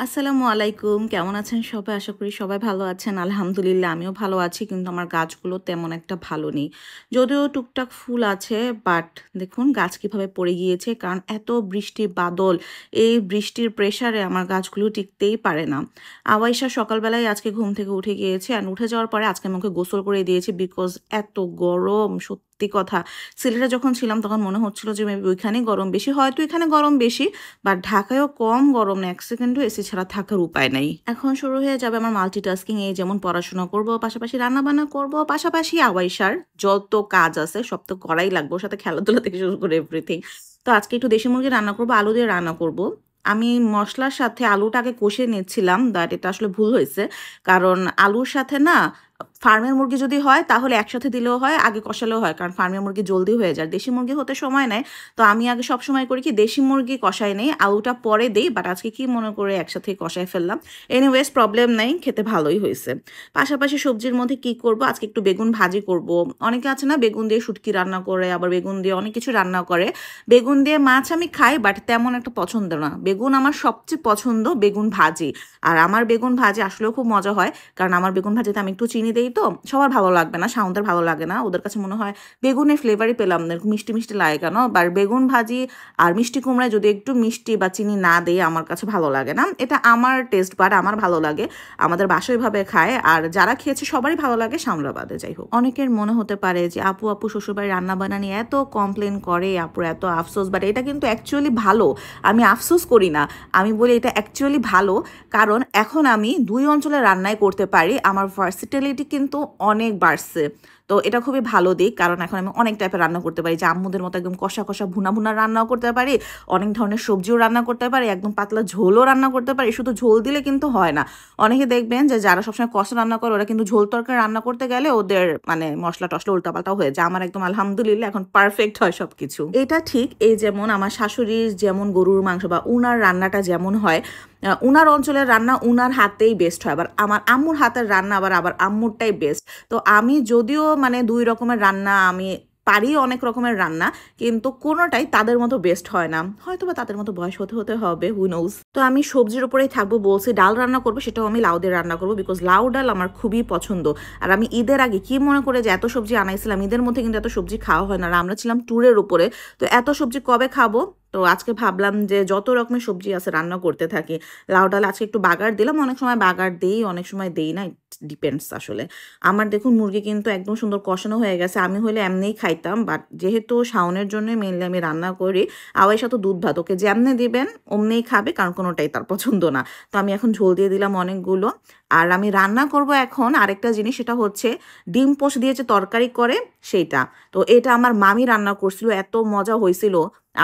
আসসালামু আলাইকুম। কেমন আছেন সবাই? আশা করি সবাই ভালো আছেন। আলহামদুলিল্লাহ আমিও ভালো আছি। কিন্তু আমার গাছগুলো তেমন একটা ভালো নেই। যদিও টুকটাক ফুল আছে বাট দেখুন গাছ কিভাবে পড়ে গিয়েছে। কারণ এত বৃষ্টি বাদল, এই বৃষ্টির প্রেশারে আমার গাছগুলো টিকতেই পারে না। আওয়াইশা সকালবেলায় আজকে ঘুম থেকে উঠে গিয়েছে অ্যান্ড উঠে যাওয়ার পরে আজকে আমি ওকে গোসল করে দিয়েছি বিকজ এত গরম সত্যি কথা। সিলেটে যখন ছিলাম তখন মনে হচ্ছিল যে মেবি ওইখানেই গরম বেশি। হয়তো এখানে গরম বেশি বাট ঢাকায়ও কম গরম না, এক সেকেন্ডও এসি ছাড়া থাকার উপায় নাই। এখন শুরু হয়ে যাবে আমার মাল্টিটাস্কিং, এই যেমন পড়াশোনা করব, পাশাপাশি রান্নাবান্না করব, পাশাপাশি আওয়াইশার যত কাজ আছে সব তো করাই লাগবে, ওর সাথে খেলাধুলা থেকে শুরু করে এভরিথিং। তো আজকে একটু দেশি মুরগি রান্না করব, আলু দিয়ে রান্না করব। আমি মশলার সাথে আলুটাকে কষিয়ে নিচ্ছিলাম, বাট এটা আসলে ভুল হয়েছে। কারণ আলুর সাথে না, ফার্মের মুরগি যদি হয় তাহলে একসাথে দিলেও হয়, আগে কষালেও হয়, কারণ ফার্মের মুরগি জলদি হয়ে যায়, দেশি মুরগি হতে সময় নেয়। তো আমি আগে সব সময় করি কি, দেশি মুরগি কষাই নেই, আলুটা পরে দেই, বাট আজকে কি মনে করে একসাথে কষাই ফেললাম। এনিওয়েজ প্রবলেম নাই, খেতে ভালোই হয়েছে। পাশাপাশি সবজির মধ্যে কি করব, আজকে একটু বেগুন ভাজি করব। অনেকে আছে না বেগুন দিয়ে শুটকি রান্না করে, আবার বেগুন দিয়ে অনেক কিছু রান্না করে। বেগুন দিয়ে মাছ আমি খাই বাট তেমন একটা পছন্দ না। বেগুন আমার সবচেয়ে পছন্দ বেগুন ভাজি। আর আমার বেগুন ভাজি আসলেও খুব মজা হয়, কারণ আমার বেগুন ভাজিতে আমি একটু চিনি দেই। তো সবার ভালো লাগবে না, সাউন্ডের ভালো লাগে না, ওদের কাছে মনে হয় বেগুনের ফ্লেভারই পেলাম না, এরকম মিষ্টি মিষ্টি লাগে কেন। বা বেগুন ভাজি আর মিষ্টি কুমড়ায় যদি একটু মিষ্টি বা চিনি না দেয় আমার কাছে ভালো লাগে না। এটা আমার টেস্ট বাট আমার ভালো লাগে, আমাদের বাসায় ভাবে খায়, আর যারা খেয়েছে সবারই ভালো লাগে, সামলাবাদে। যাই হোক, অনেকের মনে হতে পারে যে আপু আপু শ্বশুরবাড়ি রান্না বান্না নিয়ে এত কমপ্লেন করে, আপুর এত আফসোস, বাট এটা কিন্তু অ্যাকচুয়ালি ভালো। আমি আফসোস করি না, আমি বলি এটা অ্যাকচুয়ালি ভালো। কারণ এখন আমি দুই অঞ্চলে রান্নাই করতে পারি, আমার ভার্সিটালিটি কিন্তু অনেক বাড়ছে। তো এটা খুবই ভালো দিক, কারণ এখন আমি অনেক টাইপের রান্না করতে পারি, যে আম্মুদের মতো একদম কষা কষা ভুনা ভুনা রান্নাও করতে পারি, অনেক ধরনের সবজিও রান্না করতে পারি, একদম পাতলা ঝোলও রান্না করতে পারি। শুধু ঝোল দিলে কিন্তু হয় না, অনেকে দেখবেন যে যারা সবসময় কষা রান্না করে ওরা কিন্তু ঝোল তরকারি রান্না করতে গেলে ওদের মানে মশলা টশলা উল্টাপাল্টাও হয়ে যায়। আমার একদম আলহামদুলিল্লাহ এখন পারফেক্ট হয় সবকিছু। এটা ঠিক, এই যেমন আমার শাশুড়ির যেমন গরুর মাংস বা উনার রান্নাটা যেমন হয়, উনার অঞ্চলের রান্না উনার হাতেই বেস্ট হয়, আবার আমার আম্মুর হাতের রান্না আবার আবার আম্মুরটাই বেস্ট। তো আমি যদিও মানে দুই রকমের রান্না আমি পারি, অনেক রকমের রান্না, কিন্তু কোনোটাই তাদের মতো বেস্ট হয় না। হয়তো বা তাদের মতো বয়স হতে হতে হবে, হু নোজ। তো আমি সবজির উপরেই থাকবো, বলছি ডাল রান্না করবো, সেটাও আমি লাউ দিয়ে রান্না করবো, বিকজ লাউ ডাল আমার খুবই পছন্দ। আর আমি ঈদের আগে কি মনে করে যে এত সবজি আনাইছিলাম, ঈদের মধ্যে কিন্তু এত সবজি খাওয়া হয় না, আর আমরা ছিলাম ট্যুরের উপরে। তো এত সবজি কবে খাবো? তো আজকে ভাবলাম যে যত রকমের সবজি আছে রান্না করতে থাকি। লাউ ডাল আজকে একটু বাগার দিলাম, অনেক সময় বাগার দেই, অনেক সময় দেই না, ডিপেন্ডস আসলে। আমার দেখুন মুরগি কিন্তু একদম সুন্দর কষানো হয়ে গেছে, আমি হলে এমনিই খাইতাম, বাট যেহেতু শাওনের জন্য মেনলি আমি রান্না করি। আওয়াইশা তো দুধ ভাত, ওকে যেমনি দিবেন অমনিই খাবে, কারণ কোনোটাই তার পছন্দ না। তো আমি এখন ঝোল দিয়ে দিলাম অনেকগুলো। আর আমি রান্না করব এখন আরেকটা জিনিস, সেটা হচ্ছে ডিম পোস্ট দিয়ে যে তরকারি করে সেইটা। তো এটা আমার মামি রান্না করছিল, এত মজা হয়েছিল।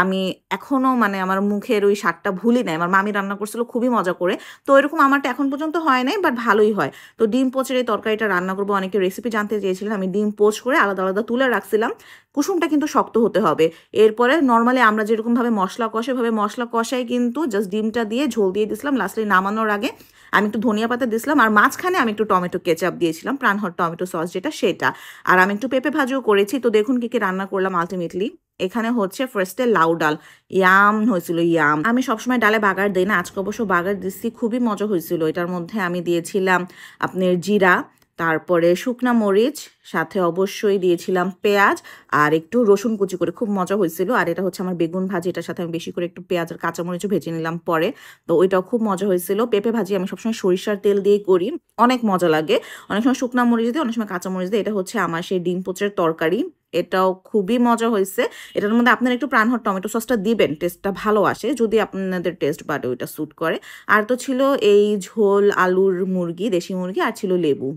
আমি এখনো মানে আমার মুখের ওই স্বাদটা ভুলি নাই, আমার মামি রান্না করছিল খুবই মজা করে। তো এরকম আমারটা এখন পর্যন্ত হয় নাই, বাট ভালোই হয়। তো ডিম পোচের এই তরকারিটা রান্না করবো, অনেকে রেসিপি জানতে চেয়েছিলেন, আমি ডিম পোচ করে আলাদা আলাদা তুলে রাখছিলাম। কুসুমটা কিন্তু শক্ত হতে হবে। এরপরে নর্মালি আমরা যেরকমভাবে মশলা কষে ভাবে মশলা কষাই, কিন্তু জাস্ট ডিমটা দিয়ে ঝোল দিয়ে দিছিলাম, লাস্টলি নামানোর আগে আমি একটু ধনিয়া পাতা দিছিলাম, আর মাঝখানে আমি একটু টমেটো কেচাপ দিয়েছিলাম, প্রাণহট টমেটো সস যেটা সেটা। আর আমি একটু পেঁপে ভাজিও করেছি। তো দেখুন কি কি রান্না করলাম আলটিমেটলি। এখানে হচ্ছে ফার্স্টে লাউ ডাল, ইয়াম হয়েছিল ইয়াম। আমি সবসময় ডালে বাগার দিই না, আজকে অবশ্য বাগার দিচ্ছি, খুবই মজা হয়েছিল। এটার মধ্যে আমি দিয়েছিলাম আপনার জিরা, তারপরে শুকনা মরিচ, সাথে অবশ্যই দিয়েছিলাম পেঁয়াজ, আর একটু রসুন কুচি করে, খুব মজা হয়েছিল। আর এটা হচ্ছে আমার বেগুন ভাজি, এটার সাথে আমি বেশি করে একটু পেঁয়াজ আর কাঁচামরিচও ভেজে নিলাম পরে। তো ওইটাও খুব মজা হয়েছিল। পেঁপে ভাজি আমি সবসময় সরিষার তেল দিয়ে করি, অনেক মজা লাগে। অনেক সময় শুকনা মরিচ দিই, অনেক সময় কাঁচামরিচ দিই। এটা হচ্ছে আমার সেই ডিম পোচের তরকারি, এটাও খুবই মজা হয়েছে। এটার মধ্যে আপনারা একটু প্রাণহট টমেটো সসটা দিবেন, টেস্টটা ভালো আসে, যদি আপনাদের টেস্ট বাটে ওইটা স্যুট করে। আর তো ছিল এই ঝোল আলুর মুরগি, দেশি মুরগি, আর ছিল লেবু।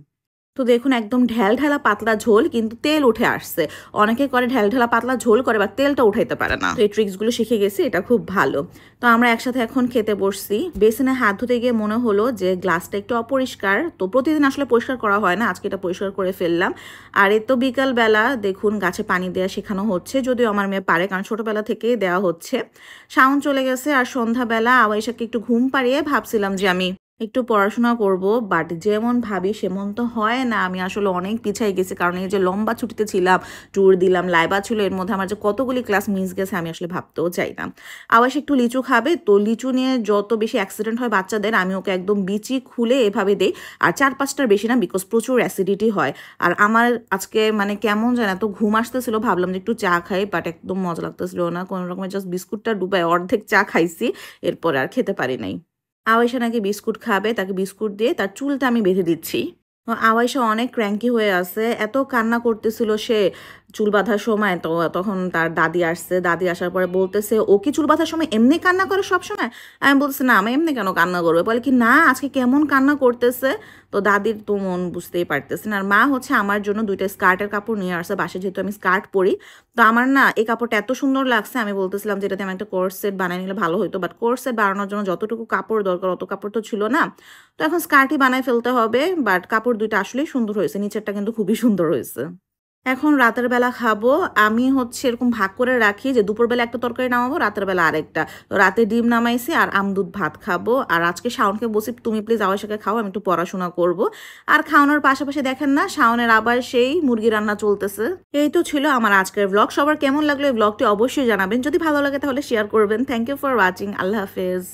তো দেখুন একদম ঢেল ঢেলা পাতলা ঝোল, কিন্তু তেল উঠে আসছে। অনেকে করে ঢেল ঢেলা পাতলা ঝোল করে বা তেলটা উঠাইতে পারে না। তো এই ট্রিক্সগুলো শিখে গেছি, এটা খুব ভালো। তো আমরা একসাথে এখন খেতে বসছি। বেসিনে হাত ধুতে গিয়ে মনে হলো যে গ্লাসটা একটু অপরিষ্কার, তো প্রতিদিন আসলে পরিষ্কার করা হয় না, আজকে এটা পরিষ্কার করে ফেললাম। আর এ তো বিকালবেলা দেখুন গাছে পানি দেওয়া শেখানো হচ্ছে, যদিও আমার মেয়ে পারে, কারণ ছোটবেলা থেকেই দেওয়া হচ্ছে। শাওন চলে গেছে, আর সন্ধ্যাবেলা আওয়াইশাকে একটু ঘুম পাড়িয়ে ভাবছিলাম যে আমি একটু পড়াশোনা করব, বাট যেমন ভাবি সেমন তো হয় না। আমি আসলে অনেক পিছায় গেছি, কারণ এই যে লম্বা ছুটিতে ছিলাম, ট্যুর দিলাম, লাইবা ছিল, এর মধ্যে আমার যে কতগুলি ক্লাস মিস গেছে আমি আসলে ভাবতেও চাই না। আবার সে একটু লিচু খাবে, তো লিচু নিয়ে যত বেশি অ্যাক্সিডেন্ট হয় বাচ্চাদের, আমি ওকে একদম বিচি খুলে এভাবে দেই। আর 4-5টার বেশি না, বিকজ প্রচুর অ্যাসিডিটি হয়। আর আমার আজকে মানে কেমন যেন এত ঘুম আসতেছিল, ভাবলাম যে একটু চা খাই, বাট একদম মজা লাগতেছিল না কোনো রকমের, জাস্ট বিস্কুটটা ডুবাই অর্ধেক চা খাইছি, এরপর আর খেতে পারি নাই। আওয়াইশা নাকি বিস্কুট খাবে, তাকে বিস্কুট দিয়ে তার চুলটা আমি বেঁধে দিচ্ছি। আওয়াইশা অনেক ক্র্যাঙ্কি হয়ে আছে, এত কান্না করতেছিল সে চুল বাঁধার সময়। তো তখন তার দাদি আসছে, দাদি আসার পরে বলতেছে, ও কি চুল বাঁধার সময় এমনি কান্না করে সব সময়? আমি বলতেছি, না আমি এমনি কেন কান্না করবে, বলে কি না আজকে কেমন কান্না করতেছে। তো দাদির তো মন বুঝতেই পারতেছে না। আর মা হচ্ছে আমার জন্য 2টা স্কার্টের কাপড় নিয়ে আসছে বাসে, যেহেতু আমি স্কার্ট পরি। তো আমার না এই কাপড়টা এত সুন্দর লাগছে, আমি বলতেছিলাম যে এটাতে আমি একটা কোর্স সেট বানিয়ে নিলে ভালো হতো, বাট কোর্স সেট বানানোর জন্য যতটুকু কাপড় দরকার অত কাপড় তো ছিল না। তো এখন স্কার্টই বানায় ফেলতে হবে, বাট কাপড় 2টা আসলেই সুন্দর হয়েছে, নিচেরটা কিন্তু খুবই সুন্দর হয়েছে। এখন রাতের বেলা খাবো। আমি হচ্ছে এরকম ভাগ করে রাখি যে দুপুরবেলা একটা তরকারি নামাবো, রাতের বেলা আরেকটা। তো রাতে ডিম নামাইছি আর আমদুধ ভাত খাবো। আর আজকে শাওনকে বসি, তুমি প্লিজ আমার সাথে খাও, আমি একটু পড়াশোনা করব। আর খাওয়ানোর পাশাপাশি দেখেন না, শাওনের আবার সেই মুরগি রান্না চলতেছে। এই তো ছিল আমার আজকের ব্লগ। সবার কেমন লাগলো এই ব্লগটি অবশ্যই জানাবেন, যদি ভালো লাগে তাহলে শেয়ার করবেন। Thank you for watching. আল্লাহ হাফেজ।